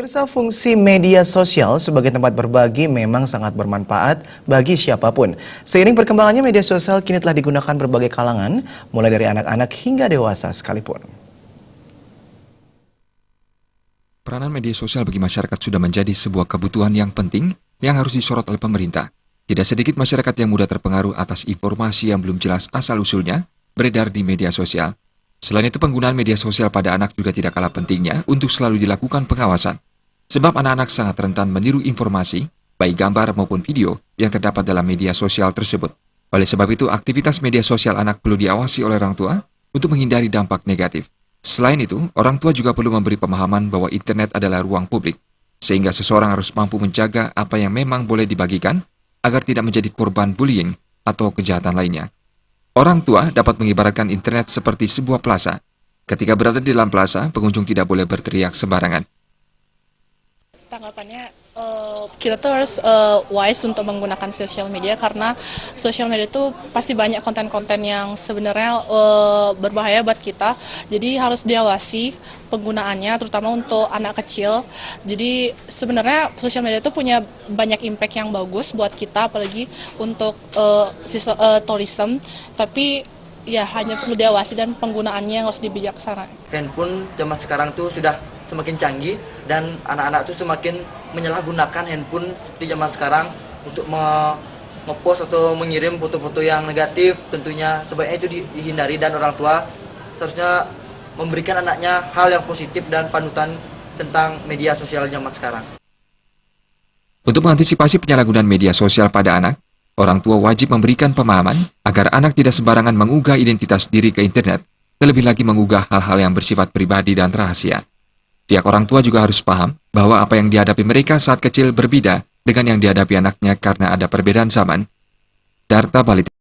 Pemirsa, fungsi media sosial sebagai tempat berbagi memang sangat bermanfaat bagi siapapun. Seiring perkembangannya, media sosial kini telah digunakan berbagai kalangan, mulai dari anak-anak hingga dewasa sekalipun. Peranan media sosial bagi masyarakat sudah menjadi sebuah kebutuhan yang penting yang harus disorot oleh pemerintah. Tidak sedikit masyarakat yang mudah terpengaruh atas informasi yang belum jelas asal-usulnya beredar di media sosial. Selain itu, penggunaan media sosial pada anak juga tidak kalah pentingnya untuk selalu dilakukan pengawasan. Sebab anak-anak sangat rentan meniru informasi, baik gambar maupun video yang terdapat dalam media sosial tersebut. Oleh sebab itu, aktivitas media sosial anak perlu diawasi oleh orang tua untuk menghindari dampak negatif. Selain itu, orang tua juga perlu memberi pemahaman bahwa internet adalah ruang publik, sehingga seseorang harus mampu menjaga apa yang memang boleh dibagikan agar tidak menjadi korban bullying atau kejahatan lainnya. Orang tua dapat mengibaratkan internet seperti sebuah plaza. Ketika berada di dalam plaza, pengunjung tidak boleh berteriak sembarangan. Tanggapannya, kita tuh harus wise untuk menggunakan sosial media karena sosial media itu pasti banyak konten-konten yang sebenarnya berbahaya buat kita. Jadi harus diawasi penggunaannya, terutama untuk anak kecil. Jadi sebenarnya sosial media itu punya banyak impact yang bagus buat kita, apalagi untuk tourism. Tapi ya hanya perlu diawasi dan penggunaannya yang harus dibijaksana. Handphone zaman sekarang tuh sudah semakin canggih dan anak-anak tuh semakin menyalahgunakan handphone seperti zaman sekarang untuk ngepost atau mengirim foto-foto yang negatif. Tentunya sebaiknya itu dihindari dan orang tua seharusnya memberikan anaknya hal yang positif dan panutan tentang media sosial zaman sekarang. Untuk mengantisipasi penyalahgunaan media sosial pada anak, orang tua wajib memberikan pemahaman agar anak tidak sembarangan mengunggah identitas diri ke internet, terlebih lagi mengunggah hal-hal yang bersifat pribadi dan rahasia. Pihak orang tua juga harus paham bahwa apa yang dihadapi mereka saat kecil berbeda dengan yang dihadapi anaknya karena ada perbedaan zaman. Darta Balik.